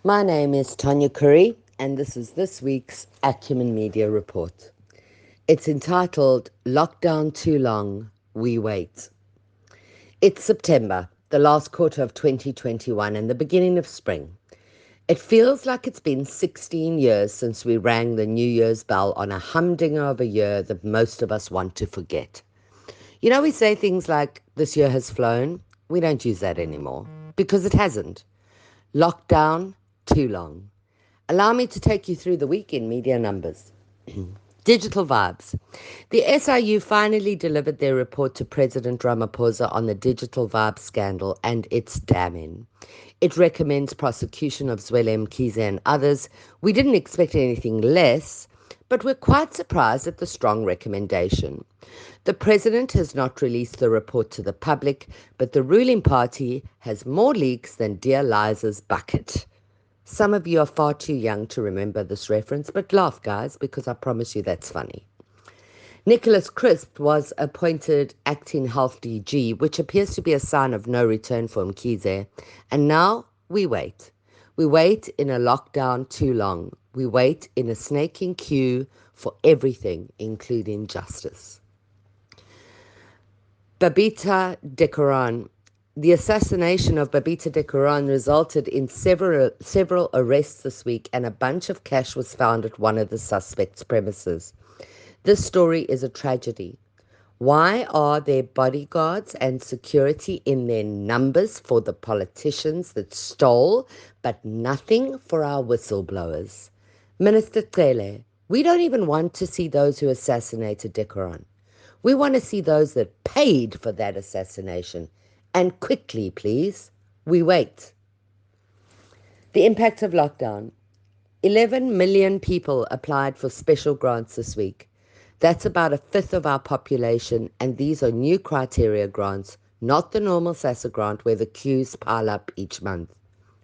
My name is Tanya Curry, and this is this week's Acumen Media Report. It's entitled Lockdown Too Long, We Wait. It's September, the last quarter of 2021 and the beginning of spring. It feels like it's been 16 years since we rang the New Year's bell on a humdinger of a year that most of us want to forget. You know, we say things like, this year has flown. We don't use that anymore because it hasn't. Lockdown too long. Allow me to take you through the week in media numbers. Digital vibes. The SIU finally delivered their report to President Ramaphosa on the digital vibe scandal, and it's damning. It recommends prosecution of Zwelem Mkhize and others. We didn't expect anything less, but we're quite surprised at the strong recommendation. The president has not released the report to the public, but the ruling party has more leaks than Dear Liza's bucket. Some of you are far too young to remember this reference, but laugh, guys, because I promise you that's funny. Nicholas Crisp was appointed acting health DG, which appears to be a sign of no return for Mkhize. And now we wait. We wait in a lockdown too long. We wait in a snaking queue for everything, including justice. Babita Decoran. The assassination of Babita Decoran resulted in several arrests this week, and a bunch of cash was found at one of the suspects' premises. This story is a tragedy. Why are there bodyguards and security in their numbers for the politicians that stole, but nothing for our whistleblowers? Minister Cele, we don't even want to see those who assassinated Decoran. We want to see those that paid for that assassination. And quickly, please. We wait. The impact of lockdown. 11 million people applied for special grants this week. That's about a fifth of our population, and these are new criteria grants, not the normal SASSA grant where the queues pile up each month.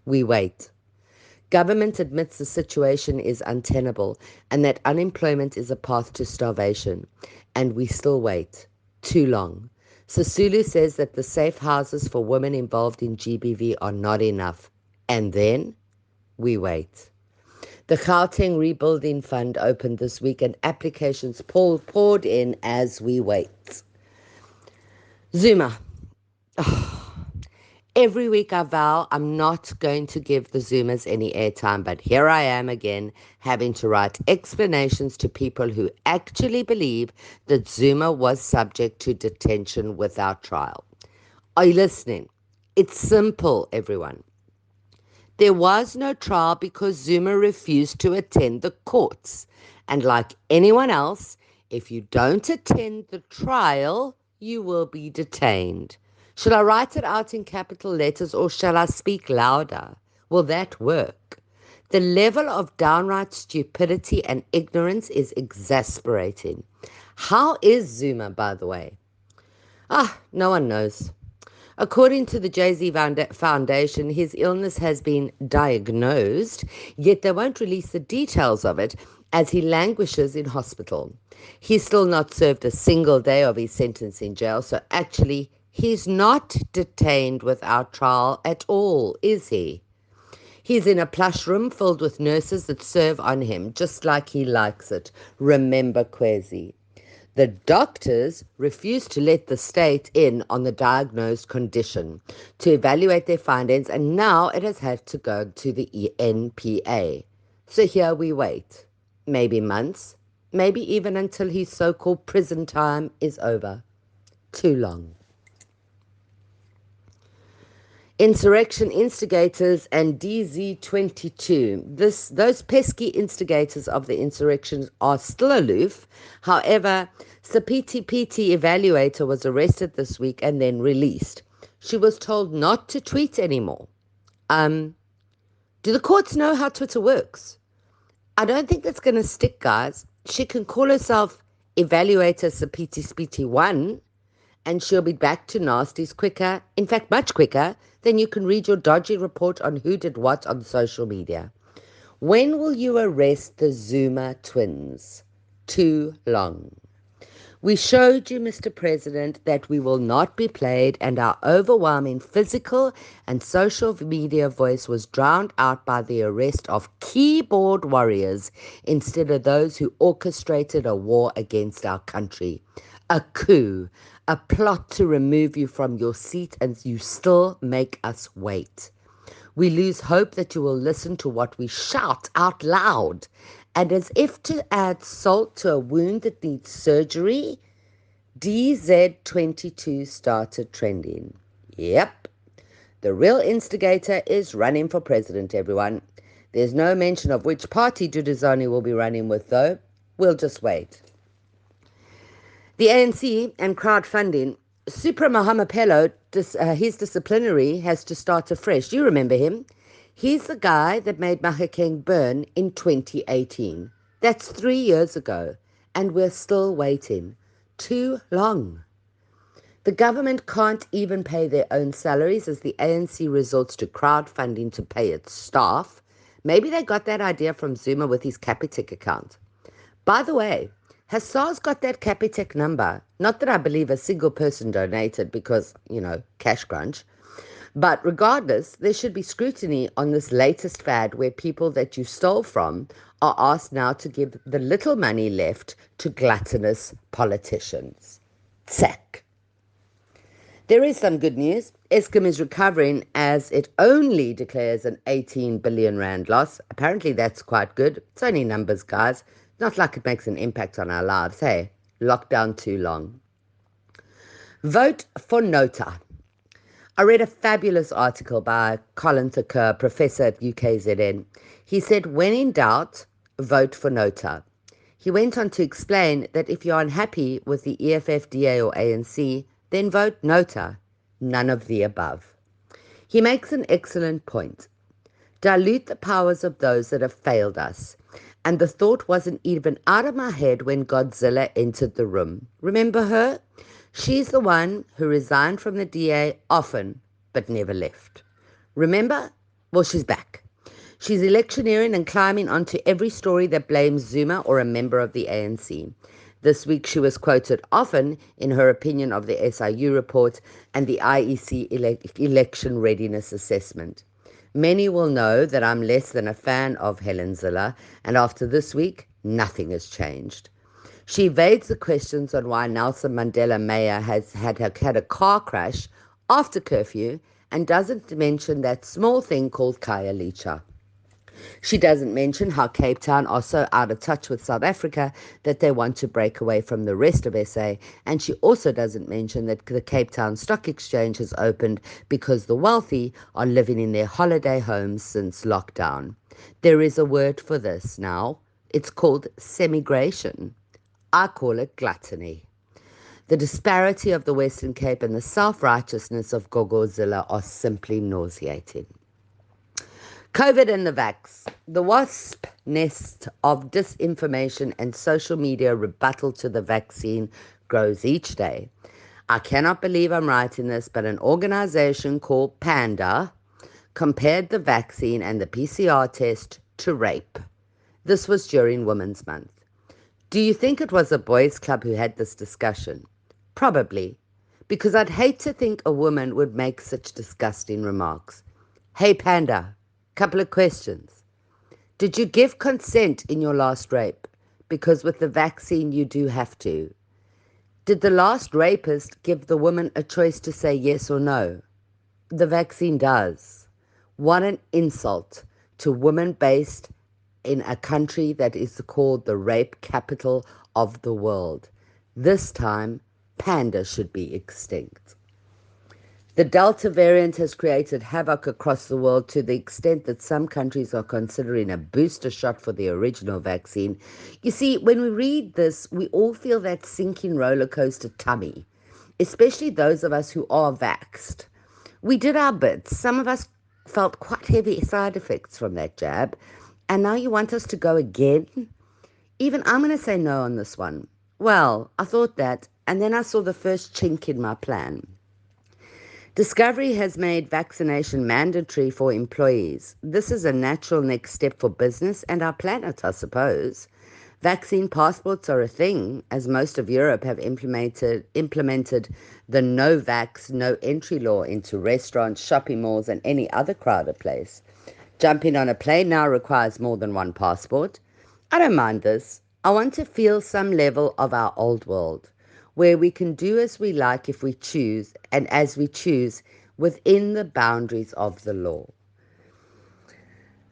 We wait. Government admits the situation is untenable and that unemployment is a path to starvation, and we still wait. Too long. Sisulu says that the safe houses for women involved in GBV are not enough. And then we wait. The Gauteng Rebuilding Fund opened this week and applications poured in as we wait. ZUMA. Every week I vow I'm not going to give the Zoomers any airtime, but here I am again having to write explanations to people who actually believe that Zuma was subject to detention without trial. Are you listening? It's simple, everyone. There was no trial because Zuma refused to attend the courts. And like anyone else, if you don't attend the trial, you will be detained. Shall I write it out in capital letters or shall I speak louder? Will that work? The level of downright stupidity and ignorance is exasperating. How is Zuma, by the way? No one knows. According to the Jay-Z Foundation, his illness has been diagnosed, yet they won't release the details of it as he languishes in hospital. He's still not served a single day of his sentence in jail, so actually he's not detained without trial at all, is he? He's in a plush room filled with nurses that serve on him, just like he likes it. Remember Kwezi. The doctors refused to let the state in on the diagnosed condition to evaluate their findings, and now it has had to go to the NPA. So here we wait. Maybe months, maybe even until his so-called prison time is over. Too long. Insurgency Instigators and DZ22. Those pesky instigators of the insurrection are still aloof. However, Sapiti Piti Evaluator was arrested this week and then released. She was told not to tweet anymore. Do the courts know how Twitter works? I don't think that's going to stick, guys. She can call herself Evaluator Sapiti Spiti 1 and she'll be back to nasties quicker, in fact much quicker, than you can read your dodgy report on who did what on social media. When will you arrest the Zuma twins? Too long. We showed you, Mr. President, that we will not be played, and our overwhelming physical and social media voice was drowned out by the arrest of keyboard warriors instead of those who orchestrated a war against our country. A coup, a plot to remove you from your seat, and you still make us wait. We lose hope that you will listen to what we shout out loud. And as if to add salt to a wound that needs surgery, DZ22 started trending. Yep, the real instigator is running for president, everyone. There's no mention of which party Duduzane will be running with, though. We'll just wait. The ANC and crowdfunding. Supra Mahumapelo, his disciplinary has to start afresh. You remember him? He's the guy that made Mahakeng burn in 2018. That's 3 years ago, and we're still waiting. Too long. The government can't even pay their own salaries as the ANC resorts to crowdfunding to pay its staff. Maybe they got that idea from ZUMA with his Capitec account. By the way, has SARS got that Capitec number? Not that I believe a single person donated because, cash crunch. But regardless, there should be scrutiny on this latest fad where people that you stole from are asked now to give the little money left to gluttonous politicians. Tsak. There is some good news. Eskom is recovering as it only declares an 18 billion rand loss. Apparently that's quite good. It's only numbers, guys. Not like it makes an impact on our lives. Hey, lockdown too long. Vote for Nota. I read a fabulous article by Colin Thakur, professor at UKZN. He said, when in doubt, vote for Nota. He went on to explain that if you're unhappy with the EFF, DA or ANC, then vote Nota, none of the above. He makes an excellent point. Dilute the powers of those that have failed us. And the thought wasn't even out of my head when Godzilla entered the room. Remember her? She's the one who resigned from the DA often, but never left. Remember? Well, she's back. She's electioneering and climbing onto every story that blames Zuma or a member of the ANC. This week she was quoted often in her opinion of the SIU report and the IEC election readiness assessment. Many will know that I'm less than a fan of Helen Zille, and after this week, nothing has changed. She evades the questions on why Nelson Mandela Meyer has had a car crash after curfew and doesn't mention that small thing called Kaya Licha. She doesn't mention how Cape Town are so out of touch with South Africa that they want to break away from the rest of SA, and she also doesn't mention that the Cape Town Stock Exchange has opened because the wealthy are living in their holiday homes since lockdown. There is a word for this now. It's called semigration. I call it gluttony. The disparity of the Western Cape and the self-righteousness of Gogozilla are simply nauseating. COVID and the vax. The wasp nest of disinformation and social media rebuttal to the vaccine grows each day. I cannot believe I'm writing this, but an organization called Panda compared the vaccine and the PCR test to rape. This was during Women's Month. Do you think it was a boys' club who had this discussion? Probably, because I'd hate to think a woman would make such disgusting remarks. Hey Panda, couple of questions. Did you give consent in your last rape? Because with the vaccine you do have to. Did the last rapist give the woman a choice to say yes or no? The vaccine does. What an insult to women based in a country that is called the rape capital of the world. This time, Panda should be extinct. The Delta variant has created havoc across the world to the extent that some countries are considering a booster shot for the original vaccine. You see, when we read this, we all feel that sinking roller coaster tummy, especially those of us who are vaxxed. We did our bits. Some of us felt quite heavy side effects from that jab. And now you want us to go again? Even I'm going to say no on this one. Well, I thought that, and then I saw the first chink in my plan. Discovery has made vaccination mandatory for employees. This is a natural next step for business and our planet, I suppose. Vaccine passports are a thing, as most of Europe have implemented the no vax, no entry law into restaurants, shopping malls, and any other crowded place. Jumping on a plane now requires more than one passport. I don't mind this. I want to feel some level of our old world, where we can do as we like if we choose, and as we choose within the boundaries of the law.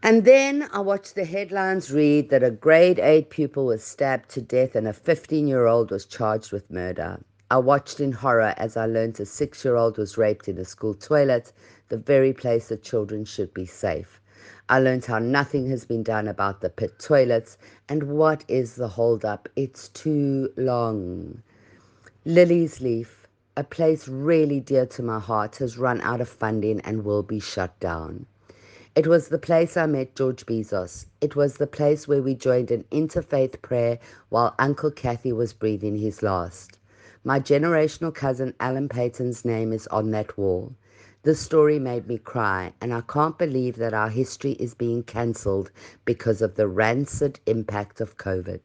And then I watched the headlines read that a grade 8 pupil was stabbed to death and a 15-year-old was charged with murder. I watched in horror as I learned a 6-year-old was raped in a school toilet, the very place that children should be safe. I learned how nothing has been done about the pit toilets, and what is the holdup? It's too long. Lily's Leaf, a place really dear to my heart, has run out of funding and will be shut down. It was the place I met George Bezos. It was the place where we joined an interfaith prayer while Uncle Kathy was breathing his last. My generational cousin Alan Payton's name is on that wall. This story made me cry, and I can't believe that our history is being cancelled because of the rancid impact of COVID.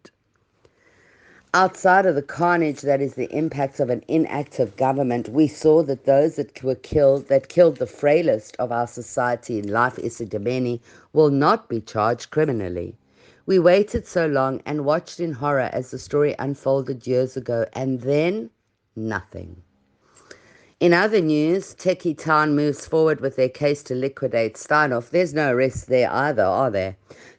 Outside of the carnage that is the impact of an inactive government, we saw that those that killed the frailest of our society in life, Isidameni, will not be charged criminally. We waited so long and watched in horror as the story unfolded years ago, and then nothing. In other news, Techie Town moves forward with their case to liquidate Steinhoff. There's no arrests there either, are there?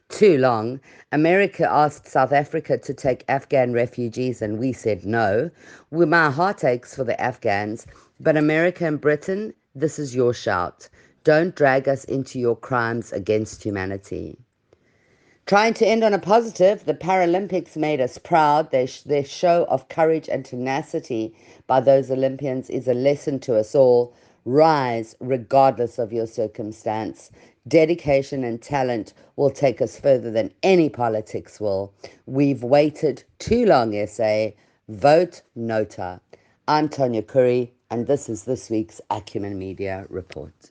TooLong. America asked South Africa to take Afghan refugees and we said no. My heart aches for the Afghans, but America and Britain, this is your shout. Don't drag us into your crimes against humanity. Trying to end on a positive, the Paralympics made us proud. Their show of courage and tenacity by those Olympians is a lesson to us all. Rise regardless of your circumstance. Dedication and talent will take us further than any politics will. We've waited too long, SA. Vote Nota. I'm Tonya Curry, and this is this week's Acumen Media Report.